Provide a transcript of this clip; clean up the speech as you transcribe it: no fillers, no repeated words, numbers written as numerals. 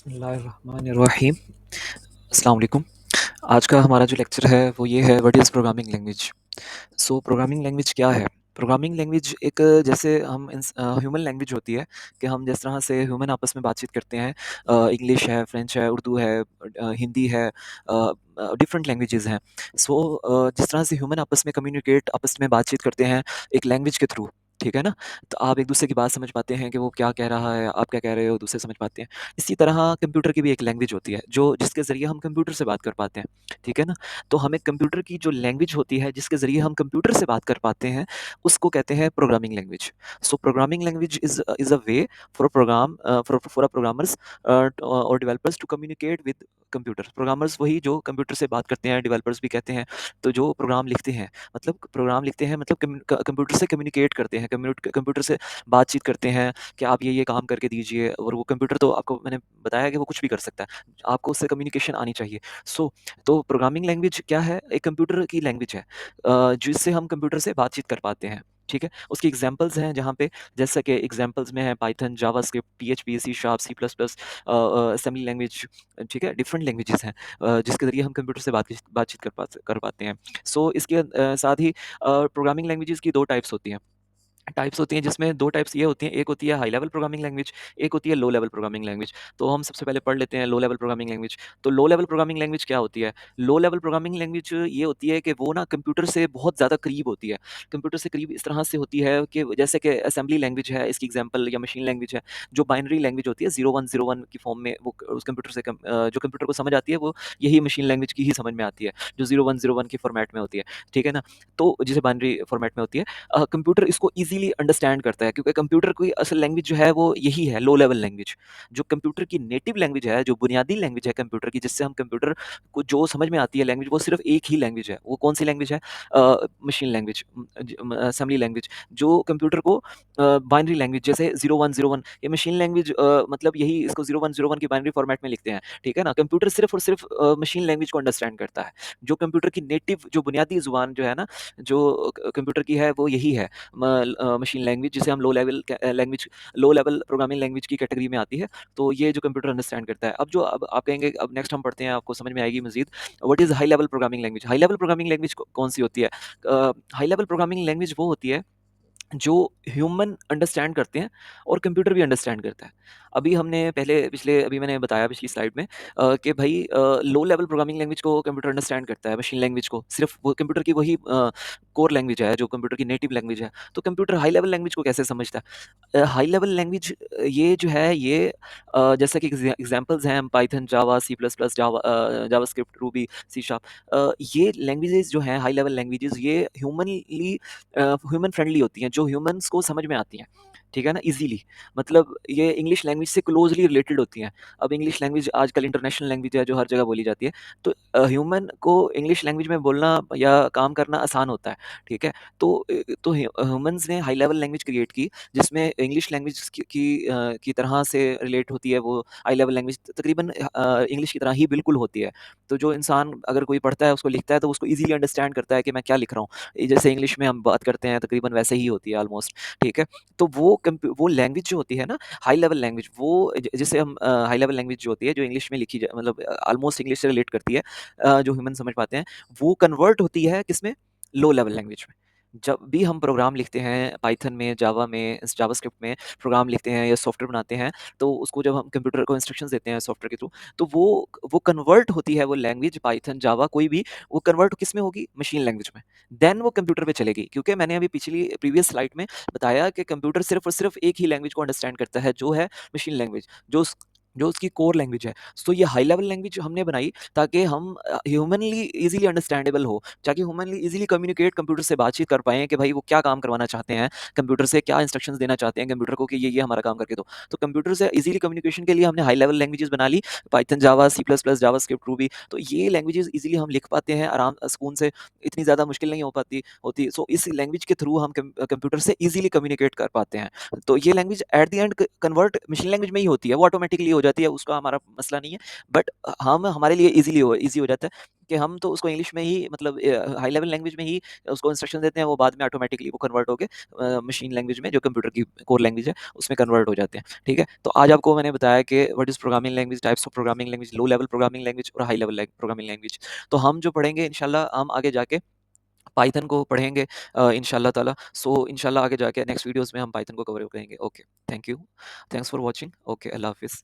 बिस्मिल्लाहिर्रहमानिर्रहीम। अस्सलाम वालेकुम। आज का हमारा जो लेक्चर है वो ये है, what is programming language. So programming language क्या है? प्रोग्रामिंग लैंग्वेज एक जैसे ह्यूमन लैंग्वेज होती है कि हम जिस तरह से ह्यूमन आपस में बातचीत करते हैं। इंग्लिश है, फ्रेंच है, उर्दू है, हिंदी है, डिफरेंट लैंग्वेजेस हैं। सो जिस तरह से ह्यूमन आपस में कम्युनिकेट आपस में बातचीत करते हैं एक लैंग्वेज के थ्रू, ठीक है ना? तो आप एक दूसरे की बात समझ पाते हैं कि वो क्या कह रहा है, आप क्या कह रहे हो, दूसरे समझ पाते हैं। इसी तरह कंप्यूटर की भी एक लैंग्वेज होती है जो जिसके ज़रिए हम कंप्यूटर से बात कर पाते हैं, ठीक है ना? तो हमें कंप्यूटर की जो लैंग्वेज होती है जिसके ज़रिए हम कंप्यूटर से बात कर पाते हैं, उसको कहते हैं programming language. So programming language is a way for a programmers और developers to communicate with computer. Programmers वही जो कंप्यूटर से बात करते हैं, डेवलपर्स भी कहते हैं। तो जो प्रोग्राम लिखते हैं, मतलब प्रोग्राम लिखते हैं मतलब कंप्यूटर से कम्युनिकेट करते हैं, कंप्यूटर से बातचीत करते हैं कि आप ये काम करके दीजिए, और वो कंप्यूटर तो आपको मैंने बताया कि वो कुछ भी कर सकता है। आपको उससे कम्युनिकेशन आनी चाहिए। सो तो प्रोग्रामिंग लैंग्वेज क्या है? एक कंप्यूटर की लैंग्वेज है जिससे हम कंप्यूटर से बातचीत कर पाते हैं, ठीक है? उसकी एग्ज़ाम्पल्स हैं जहाँ पे, जैसा कि एग्ज़ाम्पल्स में है Python, JavaScript, PHP, C sharp, C plus plus, assembly language, ठीक है? डिफरेंट लैंग्वेजेस हैं जिसके ज़रिए हम कंप्यूटर से बातचीत कर पाते हैं। सो इसके साथ ही प्रोग्रामिंग लैंग्वेजेस की 2 टाइप्स होती हैं जिसमें 2 टाइप्स ये होती हैं, एक होती है हाई लेवल प्रोग्रामिंग लैंग्वेज, एक होती है लो लेवल प्रोग्रामिंग लैंग्वेज। तो हम सबसे पहले पढ़ लेते हैं लो लेवल प्रोग्रामिंग लैंग्वेज। तो लो लेवल प्रोग्रामिंग लैंग्वेज क्या होती है? लो लेवल प्रोग्रामिंग लैंग्वेज ये होती है कि वो ना कंप्यूटर से बहुत ज़्यादा करीब होती है। कंप्यूटर से करीब इस तरह से होती है कि जैसे कि असेंबली लैंग्वेज है इसकी एग्ज़ाम्पल, या मशीन लैंग्वेज है। जो बाइनरी लैंग्वेज होती है 0101 की फॉर्म में, वो उस कंप्यूटर से जो कंप्यूटर को समझ आती है, वो यही मशीन लैंग्वेज की ही समझ में आती है, जो 0101 के फॉर्मेट में होती है, ठीक है ना? तो जिसे बाइनरी फॉर्मेट में होती है, कंप्यूटर इसको ईज़िली अंडरस्टैंड करता है, क्योंकि कंप्यूटर की असल लैंग्वेज जो है वो यही है, लो लेवल लैंग्वेज। जो कंप्यूटर की नेटिव लैंग्वेज है, जो बुनियादी लैंग्वेज है कंप्यूटर की, जिससे हम कंप्यूटर को जो समझ में आती है लैंग्वेज, वो सिर्फ़ एक ही लैंग्वेज है। वो कौन-सी लैंग्वेज है? मशीन लैंग्वेज, असेंबली लैंग्वेज, जो कंप्यूटर को बाइनरी लैंग्वेज, जैसे 0101 ये मशीन लैंग्वेज, मतलब यही इसको 0101 की बाइनरी फॉर्मेट में लिखते हैं, ठीक है ना? कंप्यूटर सिर्फ़ और सिर्फ़ मशीन लैंग्वेज को अंडरस्टैंड करता है। जो कंप्यूटर की नेटिव, जो बुनियादी ज़ुबान जो है ना, जो कंप्यूटर की है, वो यही है, मशीन लैंग्वेज, जिसे हम लो लेवल प्रोग्रामिंग लैंग्वेज की कैटेगरी में आती है। तो ये जो कंप्यूटर अंडरस्टैंड करता है। अब आप कहेंगे, अब नेक्स्ट हम पढ़ते हैं, आपको समझ में आएगी मज़ीद, what is high level programming language. High level programming language कौन-सी होती है? हाई लेवल प्रोग्रामिंग लैंग्वेज वो होती है जो ह्यूमन अंडरस्टैंड करते हैं और कंप्यूटर भी अंडरस्टैंड करता है। अभी मैंने बताया पिछली स्लाइड में कि भई लो लेवल प्रोग्रामिंग लैंग्वेज को कंप्यूटर अंडरस्टैंड करता है, मशीन लैंग्वेज को। सिर्फ़ वो कंप्यूटर की वही कोर लैंग्वेज है, जो कंप्यूटर की नेटिव लैंग्वेज है। तो कंप्यूटर हाई लेवल लैंग्वेज को कैसे समझता है? हाई लेवल लैंग्वेज ये जो है ये जैसे कि एग्ज़ाम्पल्स हैं Python, Java, C plus plus, JavaScript, Ruby, C sharp. ये लैंग्वेजेज़ जो हैं हाई लेवल लैंग्वेजेज़, ये ह्यूमन फ्रेंडली होती हैं, जो ह्यूमन्स को समझ में आती हैं, ठीक है ना? ईज़िली, मतलब ये इंग्लिश लैंग्वेज से क्लोज़ली रिलेटेड होती हैं। अब इंग्लिश लैंग्वेज आजकल इंटरनेशनल लैंग्वेज है जो हर जगह बोली जाती है। तो ह्यूमन को इंग्लिश लैंग्वेज में बोलना या काम करना आसान होता है, ठीक है? तो ह्यूमन्स ने हाई लेवल लैंग्वेज क्रिएट की, जिसमें इंग्लिश लैंग्वेज की तरह से रिलेट होती है वो हाई लेवल लैंग्वेज, तकरीबन इंग्लिश की तरह ही बिल्कुल होती है। तो जो इंसान अगर कोई पढ़ता है, उसको लिखता है, तो उसको ईज़िली अंडरस्टैंड करता है कि मैं क्या लिख रहा हूँ। जैसे इंग्लिश में हम बात करते हैं, तकरीबन वैसे ही होती है ऑलमोस्ट, ठीक है? तो वो लैंग्वेज जो होती है ना, हाई लेवल लैंग्वेज, वो जिसे हम हाई लेवल लैंग्वेज जो होती है, जो इंग्लिश में लिखी जा मतलब ऑलमोस्ट इंग्लिश से रिलेट करती है, जो ह्यूमन समझ पाते हैं, वो कन्वर्ट होती है किसमें? लो लेवल लैंग्वेज में। जब भी हम प्रोग्राम लिखते हैं पाइथन में, जावा में, जावास्क्रिप्ट में प्रोग्राम लिखते हैं या सॉफ्टवेयर बनाते हैं, तो उसको जब हम कंप्यूटर को इंस्ट्रक्शंस देते हैं सॉफ्टवेयर के थ्रू, तो वो कन्वर्ट होती है, वो लैंग्वेज पाइथन, जावा, कोई भी, वो कन्वर्ट किस में होगी? मशीन लैंग्वेज में। देन वो कंप्यूटर पे चलेगी, क्योंकि मैंने अभी प्रीवियस स्लाइड में बताया कि कंप्यूटर सिर्फ़ और सिर्फ़ एक ही लैंग्वेज को अंडरस्टैंड करता है, जो है मशीन लैंग्वेज, जो उसकी कोर लैंग्वेज है। सो ये हाई लेवल लैंग्वेज हमने बनाई ताकि हम ह्यूमनली ईज़िली अंडरस्टैंडेबल हो, ताकि ह्यूमनली ईज़िली कम्युनिकेट, कंप्यूटर से बातचीत कर पाएँ कि भाई वो क्या काम करवाना चाहते हैं, कंप्यूटर से क्या इंस्ट्रक्शंस देना चाहते हैं कंप्यूटर को कि ये हमारा काम करके दो। तो कंप्यूटर से ईज़िली कम्युनिकेशन के लिए हमने हाई लेवल लैंग्वेजेज़ बना ली, Python, Java, C plus plus, JavaScript, Ruby. तो ये लैंग्वेजेज़ ईज़िली हम लिख पाते हैं सुकून से, इतनी ज़्यादा मुश्किल नहीं हो पाती होती। सो इस लैंग्वेज के थ्रू हम कंप्यूटर से ईज़िली कम्युनिकेट कर पाते हैं। तो ये language at the end convert machine language में ही होती है, वो ऑटोमैटिकली हो जाती है, उसका हमारा मसला नहीं है। बट हम हमारे लिए ईज़ी हो जाता है कि हम तो उसको इंग्लिश में ही मतलब हाई लेवल लैंग्वेज में ही उसको इंस्ट्रक्शन देते हैं, वो बाद में ऑटोमैटिकली वो कन्वर्ट होके मशीन लैंग्वेज में जो कंप्यूटर की कोर लैंग्वेज है, उसमें कन्वर्ट हो जाते हैं, ठीक है? तो आज आपको मैंने बताया कि what is programming language, types of programming language, low level programming language और हाई लेवल प्रोग्रामिंग लैंग्वेज। तो हम जो पढ़ेंगे इंशाल्लाह हम आगे जाके पाइथन को पढ़ेंगे इंशाल्लाह ताला। सो इंशाल्लाह आगे जाके नेक्स्ट वीडियोज़ में हम पाइथन को कवर करेंगे। Okay, thank you. Thanks for watching. Okay, अल्लाह हाफ़िज़।